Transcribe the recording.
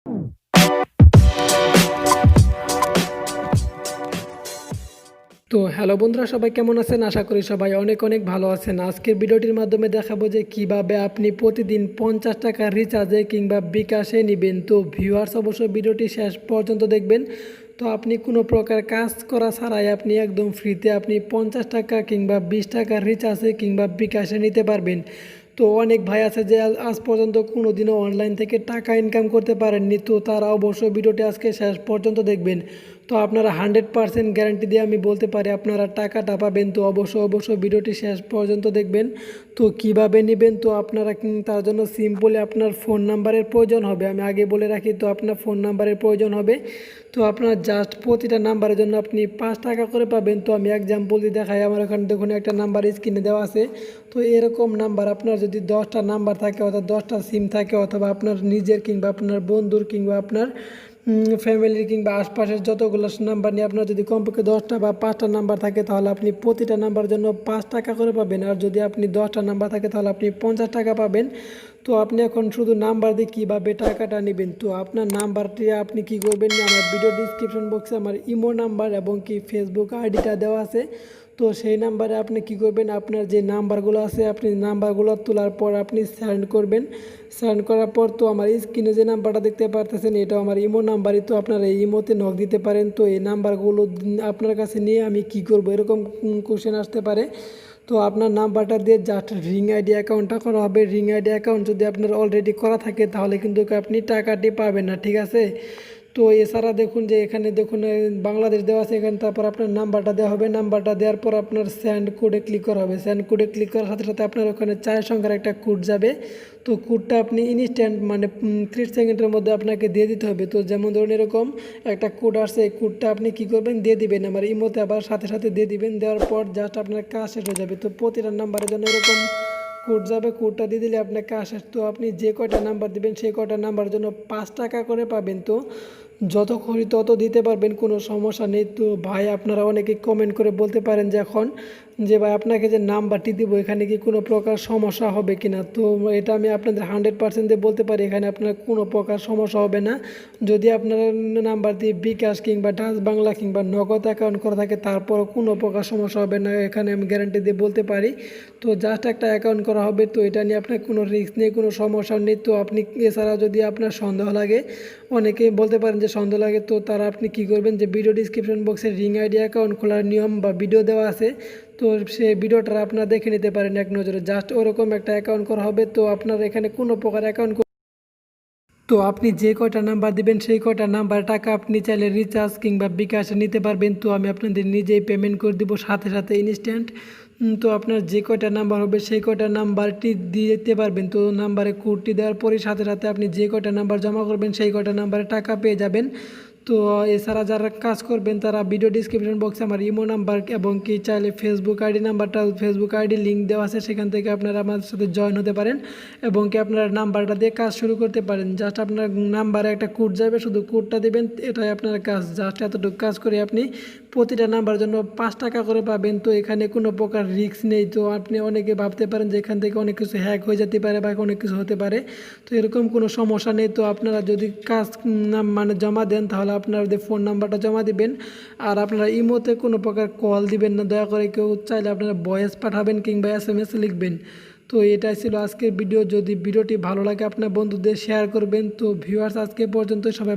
তো হ্যালো বন্ধুরা, সবাই কেমন আছেন? আশা করি সবাই অনেক অনেক ভালো আছেন। আজকের ভিডিওটির মাধ্যমে দেখাবো যে কিভাবে আপনি প্রতিদিন 50 টাকা রিচার্জে কিংবা বিকাশে নেবেন। তো ভিউয়ার্স, অবশ্যই ভিডিওটি শেষ পর্যন্ত দেখবেন। তো আপনি কোনো প্রকার কাজ করা ছাড়াই আপনি একদম ফ্রিতে আপনি 50 টাকা কিংবা 20 টাকা রিচার্জে কিংবা বিকাশে নিতে পারবেন। তো অনেক ভাই আছে যে আজ পর্যন্ত কোনো দিনও অনলাইন থেকে টাকা ইনকাম করতে পারেননি, তো তারা অবশ্যই ভিডিওটি আজকে শেষ পর্যন্ত দেখবেন। তো আপনারা 100% গ্যারান্টি দিয়ে আমি বলতে পারি আপনারা টাকাটা পাবেন। তো অবশ্যই ভিডিওটি শেষ পর্যন্ত দেখবেন। তো কিভাবে নেবেন, তো আপনারা তার জন্য সিম্পলি আপনার ফোন নাম্বারের প্রয়োজন হবে। আমি আগে বলে রাখি, তো আপনার ফোন নাম্বারের প্রয়োজন হবে। তো আপনার জাস্ট প্রতিটা নাম্বারের জন্য আপনি 5 টাকা করে পাবেন। তো আমি এক্সাম্পল দিয়ে দেখাই। আমার এখানে দেখুন একটা নাম্বার স্ক্রিনে দেওয়া আছে। তো এরকম নাম্বার আপনার যদি 10টা নাম্বার থাকে অর্থাৎ 10টা সিম থাকে, অথবা আপনার নিজের কিংবা আপনার বন্ধুর কিংবা আপনার ফ্যামিলির কিংবা আশপাশের যতগুলো নাম্বার নিয়ে আপনার যদি কমপক্ষে 10টা বা 5টা নাম্বার থাকে, তাহলে আপনি প্রতিটা নাম্বার জন্য 5 টাকা করে পাবেন। আর যদি আপনি 10টা নাম্বার থাকে তাহলে আপনি 50 টাকা পাবেন। তো আপনি এখন শুধু নাম্বার দিয়ে কীভাবে টাকাটা নেবেন, তো আপনার নাম্বারটি আপনি কি করবেন, আমার ভিডিও ডিসক্রিপশন বক্সে আমার ইমো নাম্বার এবং কি ফেসবুক আইডিটা দেওয়া আছে। তো সেই নাম্বারে আপনি কি করবেন, আপনার যে নাম্বারগুলো আছে আপনি নাম্বারগুলো তোলার পর আপনি সেন্ড করবেন। সেন্ড করার পর তো আমার স্ক্রিনে যে নাম্বারটা দেখতে পারতেছেন এটা আমার ইমো নাম্বারই। তো আপনারা এই ইমোতে নক দিতে পারেন। তো এই নাম্বারগুলো আপনার কাছে নিয়ে আমি কি করব, এরকম কোশ্চেন আসতে পারে। তো আপনার নাম্বারটা দিয়ে জাস্ট রিং আইডি অ্যাকাউন্টটা করা হবে। রিং আইডি অ্যাকাউন্ট যদি আপনার অলরেডি করা থাকে তাহলে কিন্তু আপনি টাকাটি পাবেন না, ঠিক আছে। তো এছাড়া দেখুন যে এখানে দেখুন বাংলাদেশ দেওয়া আছে এখানে, তারপর আপনার নাম্বারটা দেওয়া হবে। নাম্বারটা দেওয়ার পর আপনার সেন্ড কোডে ক্লিক করা হবে। সেন্ড কোডে ক্লিক করার সাথে সাথে আপনার ওখানে 4 সংখ্যার একটা কোড যাবে। তো কোডটা আপনি ইনস্ট্যান্ট মানে 30 সেকেন্ডের মধ্যে আপনাকে দিয়ে দিতে হবে। তো যেমন ধরুন এরকম একটা কোড আসছে, এই কোডটা আপনি কী করবেন, দিয়ে দিবেন আমার ইমোতে, আবার সাথে সাথে দিয়ে দিবেন। দেওয়ার পর জাস্ট আপনার কাজ শেষ হয়ে যাবে। তো প্রতিটা নাম্বারের জন্য এরকম কোড যাবে, কোডটা দিয়ে দিলে আপনার কাজ শেষ। তো আপনি যে কয়টা নাম্বার দিবেন সেই কয়টা নাম্বারের জন্য 5 টাকা করে পাবেন। তো যত খুশি তত দিতে পারবেন, কোনো সমস্যা নেই। তো ভাই আপনারা অনেকে কমেন্ট করে বলতে পারেন যে এখন যে ভাই আপনাকে যে নাম্বারটি দিব এখানে কি কোনো প্রকার সমস্যা হবে কি না। তো এটা আমি আপনাদের 100% দিয়ে বলতে পারি এখানে আপনার কোনো প্রকার সমস্যা হবে না। যদি আপনার নাম্বার দিয়ে বিকাশ কিংবা ডাচ বাংলা কিংবা নগদ অ্যাকাউন্ট করা থাকে তারপরও কোনো প্রকার সমস্যা হবে না, এখানে আমি গ্যারান্টি দিয়ে বলতে পারি। তো জাস্ট একটা অ্যাকাউন্ট করা হবে, তো এটা নিয়ে আপনার কোনো রিস্ক নেই, কোনো সমস্যা নেই। তো আপনি এছাড়াও যদি আপনার সন্দেহ লাগে, অনেকেই বলতে পারেন যে সন্দেহ লাগে, তো তারা আপনি কি করবেন যে ভিডিও ডিসক্রিপশন বক্সে রিং আইডি অ্যাকাউন্ট খোলার নিয়ম বা ভিডিও দেওয়া আছে। তো সেই ভিডিওটা আপনারা দেখে নিতে পারেন এক নজরে। জাস্ট ওরকম একটা অ্যাকাউন্ট করা হবে। তো আপনার এখানে কোনো প্রকার অ্যাকাউন্ট, তো আপনি যে কয়টা নাম্বার দিবেন সেই কয়টা নাম্বার টাকা আপনি চাইলে রিচার্জ কিংবা বিকাশে নিতে পারবেন। তো আমি আপনাদের নিজেই পেমেন্ট করে দিব সাথে সাথে ইনস্ট্যান্ট। তো আপনার যে কয়টা নাম্বার হবে সেই কয়টা নাম্বারটি দিয়ে দিতে পারবেন। তো নাম্বারে কোডটি দেওয়ার পরে সাথে সাথে আপনি যে কয়টা নাম্বার জমা করবেন সেই কয়টা নাম্বারে টাকা পেয়ে যাবেন। তো এছাড়া যারা কাজ করবেন তারা ভিডিও ডিসক্রিপশন বক্সে আমার ইমো নাম্বার এবং কি চাইলে ফেসবুক আইডি নাম্বারটা, ফেসবুক আইডি লিঙ্ক দেওয়া আছে, সেখান থেকে আপনারা আমার সাথে জয়েন হতে পারেন এবং কি আপনার নাম্বারটা দিয়ে কাজ শুরু করতে পারেন। জাস্ট আপনার নাম্বারে একটা কোড যাবে, শুধু কোডটা দেবেন, এটাই আপনার কাজ। জাস্ট এতটুকু কাজ করে আপনি প্রতিটা নাম্বার জন্য 5 টাকা করে পাবেন। তো এখানে কোনো প্রকার রিস্ক নেই। তো আপনি অনেকে ভাবতে পারেন যে এখান থেকে অনেক কিছু হ্যাক হয়ে যেতে পারে বা অনেক কিছু হতে পারে, তো এরকম কোনো সমস্যা নেই। তো আপনারা যদি কাজ মানে জমা দেন তাহলে আপনাদের ফোন নাম্বারটা জমা দিবেন। আর আপনারা ইমোতে কোনো প্রকার কল দিবেন না, দয়া করে। কেউ চাইলে আপনারা ভয়েস পাঠাবেন কিংবা SMS লিখবেন। তো এটাই ছিল আজকের ভিডিও। যদি ভিডিওটি ভালো লাগে আপনার বন্ধুদের শেয়ার করবেন। তো ভিউয়ার্স, আজকে পর্যন্ত সবাই